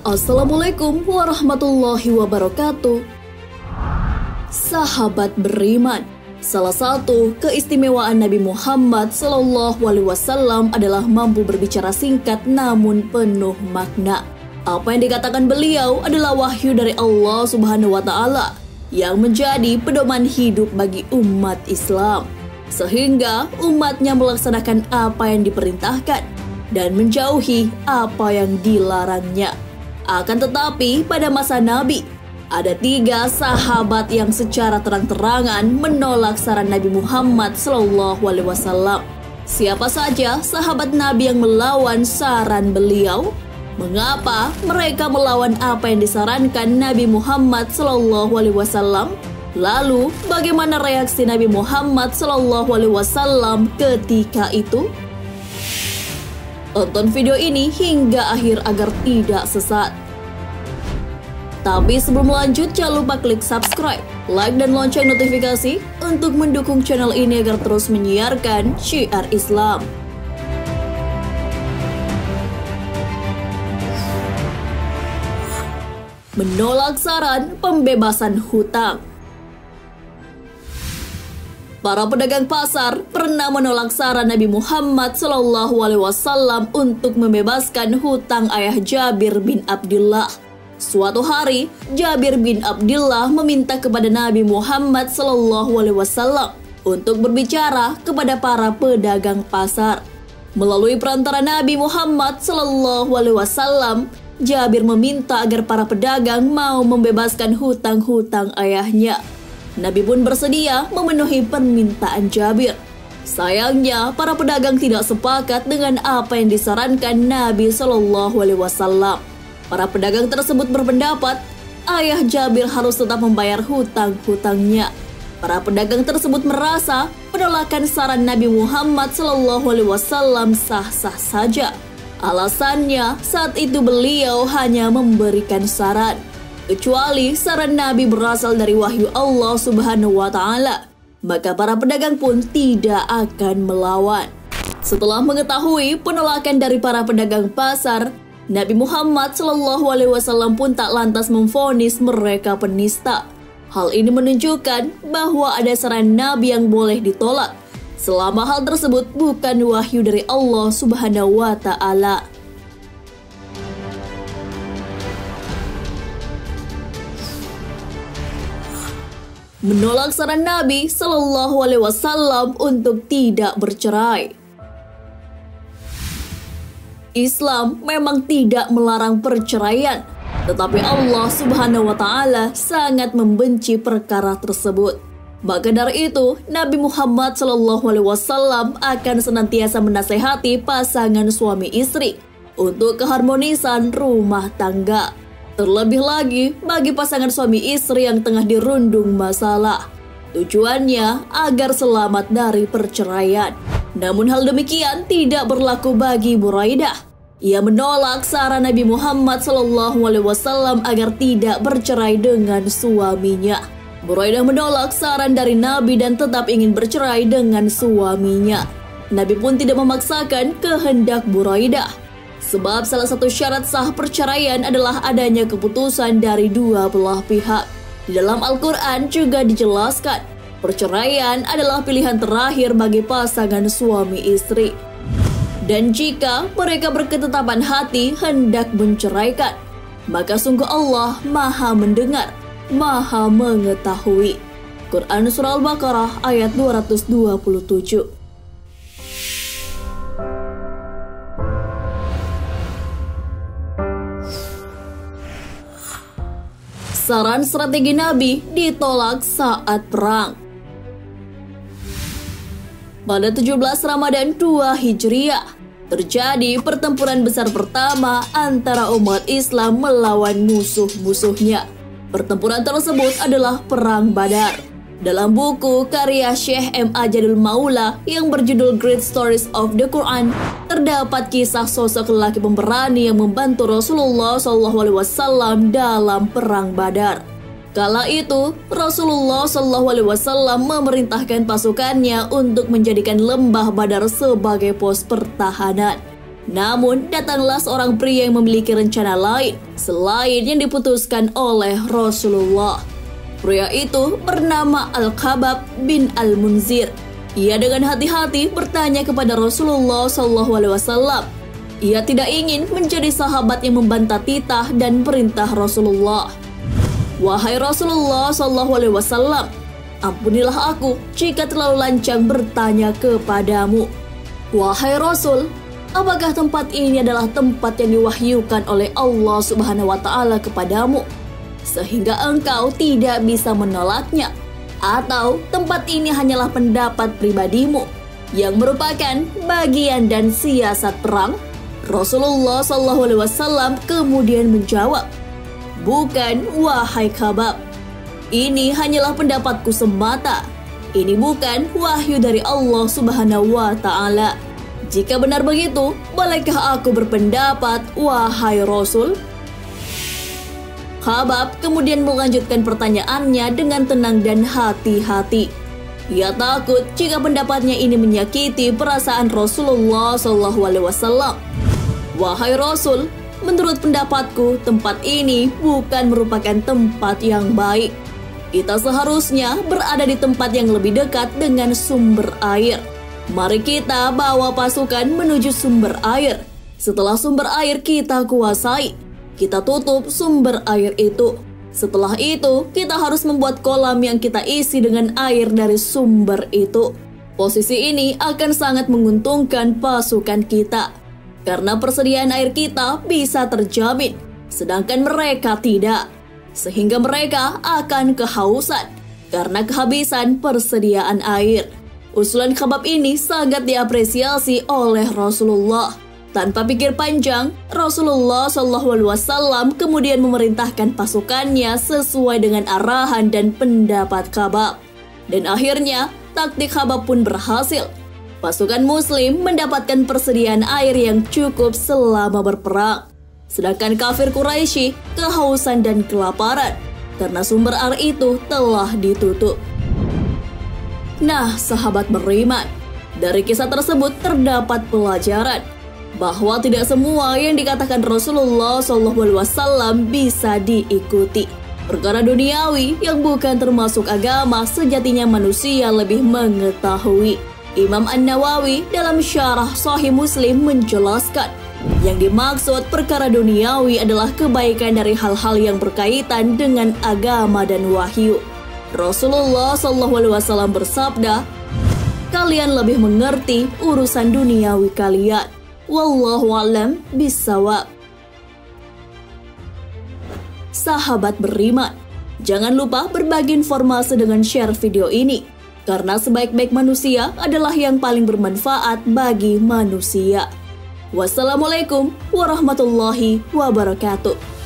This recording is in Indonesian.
Assalamualaikum warahmatullahi wabarakatuh. Sahabat beriman, salah satu keistimewaan Nabi Muhammad SAW adalah mampu berbicara singkat namun penuh makna. Apa yang dikatakan beliau adalah wahyu dari Allah Subhanahu wa Ta'ala yang menjadi pedoman hidup bagi umat Islam, sehingga umatnya melaksanakan apa yang diperintahkan dan menjauhi apa yang dilarangnya. Akan tetapi pada masa Nabi, ada 3 sahabat yang secara terang-terangan menolak saran Nabi Muhammad SAW. Siapa saja sahabat Nabi yang melawan saran beliau? Mengapa mereka melawan apa yang disarankan Nabi Muhammad SAW? Lalu bagaimana reaksi Nabi Muhammad SAW ketika itu? Tonton video ini hingga akhir agar tidak sesat. Tapi sebelum lanjut, jangan lupa klik subscribe, like, dan lonceng notifikasi untuk mendukung channel ini agar terus menyiarkan syiar Islam. Menolak saran pembebasan hutang. Para pedagang pasar pernah menolak saran Nabi Muhammad SAW untuk membebaskan hutang ayah Jabir bin Abdullah. Suatu hari, Jabir bin Abdullah meminta kepada Nabi Muhammad SAW untuk berbicara kepada para pedagang pasar. Melalui perantara Nabi Muhammad SAW, Jabir meminta agar para pedagang mau membebaskan hutang-hutang ayahnya. Nabi pun bersedia memenuhi permintaan Jabir. Sayangnya, para pedagang tidak sepakat dengan apa yang disarankan Nabi SAW. Para pedagang tersebut berpendapat, ayah Jabir harus tetap membayar hutang-hutangnya. Para pedagang tersebut merasa penolakan saran Nabi Muhammad SAW sah-sah saja. Alasannya, saat itu beliau hanya memberikan saran. Kecuali saran Nabi berasal dari wahyu Allah Subhanahu wa Ta'ala, maka para pedagang pun tidak akan melawan. Setelah mengetahui penolakan dari para pedagang pasar, Nabi Muhammad SAW pun tak lantas memvonis mereka penista. Hal ini menunjukkan bahwa ada saran Nabi yang boleh ditolak, selama hal tersebut bukan wahyu dari Allah Subhanahu wa Ta'ala. Menolak saran Nabi SAW untuk tidak bercerai. Islam memang tidak melarang perceraian, tetapi Allah Subhanahu wa Ta'ala sangat membenci perkara tersebut. Maka dari itu, Nabi Muhammad SAW akan senantiasa menasehati pasangan suami istri untuk keharmonisan rumah tangga. Terlebih lagi bagi pasangan suami istri yang tengah dirundung masalah. Tujuannya agar selamat dari perceraian. Namun hal demikian tidak berlaku bagi Buraidah. Ia menolak saran Nabi Muhammad SAW agar tidak bercerai dengan suaminya. Buraidah menolak saran dari Nabi dan tetap ingin bercerai dengan suaminya. Nabi pun tidak memaksakan kehendak Buraidah. Sebab salah satu syarat sah perceraian adalah adanya keputusan dari dua belah pihak. Di dalam Al-Quran juga dijelaskan, perceraian adalah pilihan terakhir bagi pasangan suami istri. Dan jika mereka berketetapan hati hendak menceraikan, maka sungguh Allah Maha mendengar, Maha mengetahui. Quran Surah Al-Baqarah ayat 227. Saran strategi Nabi ditolak saat perang. Pada 17 Ramadan 2 Hijriah, terjadi pertempuran besar pertama antara umat Islam melawan musuh-musuhnya. Pertempuran tersebut adalah Perang Badar. Dalam buku karya Syekh M.A. Jadul Maula yang berjudul Great Stories of the Quran, terdapat kisah sosok lelaki pemberani yang membantu Rasulullah SAW dalam Perang Badar. Kala itu, Rasulullah SAW memerintahkan pasukannya untuk menjadikan lembah Badar sebagai pos pertahanan. Namun, datanglah seorang pria yang memiliki rencana lain selain yang diputuskan oleh Rasulullah. Pria itu bernama Al-Khabab bin Al-Munzir. Ia dengan hati-hati bertanya kepada Rasulullah SAW. Ia tidak ingin menjadi sahabat yang membantah titah dan perintah Rasulullah. Wahai Rasulullah SAW, ampunilah aku jika terlalu lancang bertanya kepadamu. Wahai Rasul, apakah tempat ini adalah tempat yang diwahyukan oleh Allah Subhanahu wa Ta'ala kepadamu, sehingga engkau tidak bisa menolaknya? Atau tempat ini hanyalah pendapat pribadimu yang merupakan bagian dan siasat perang? Rasulullah SAW kemudian menjawab, bukan wahai Khabab, ini hanyalah pendapatku semata. Ini bukan wahyu dari Allah Subhanahu wa Ta'ala. Jika benar begitu, bolehkah aku berpendapat, wahai Rasul? Khabab kemudian melanjutkan pertanyaannya dengan tenang dan hati-hati. Ia takut jika pendapatnya ini menyakiti perasaan Rasulullah SAW. Wahai Rasul, menurut pendapatku, tempat ini bukan merupakan tempat yang baik. Kita seharusnya berada di tempat yang lebih dekat dengan sumber air. Mari kita bawa pasukan menuju sumber air. Setelah sumber air kita kuasai, kita tutup sumber air itu. Setelah itu, kita harus membuat kolam yang kita isi dengan air dari sumber itu. Posisi ini akan sangat menguntungkan pasukan kita, karena persediaan air kita bisa terjamin, sedangkan mereka tidak. Sehingga mereka akan kehausan karena kehabisan persediaan air. Usulan Khabab ini sangat diapresiasi oleh Rasulullah. Tanpa pikir panjang, Rasulullah SAW kemudian memerintahkan pasukannya sesuai dengan arahan dan pendapat Khabab. Dan akhirnya, taktik Khabab pun berhasil. Pasukan Muslim mendapatkan persediaan air yang cukup selama berperang. Sedangkan kafir Quraisy kehausan dan kelaparan karena sumber air itu telah ditutup. Nah, sahabat beriman, dari kisah tersebut terdapat pelajaran bahwa tidak semua yang dikatakan Rasulullah SAW bisa diikuti. Perkara duniawi yang bukan termasuk agama sejatinya manusia lebih mengetahui. Imam An-Nawawi dalam syarah Sahih Muslim menjelaskan, yang dimaksud perkara duniawi adalah kebaikan dari hal-hal yang berkaitan dengan agama dan wahyu. Rasulullah SAW bersabda, kalian lebih mengerti urusan duniawi kalian. Wallahu a'lam bishawab. Sahabat beriman, jangan lupa berbagi informasi dengan share video ini, karena sebaik-baik manusia adalah yang paling bermanfaat bagi manusia. Wassalamualaikum warahmatullahi wabarakatuh.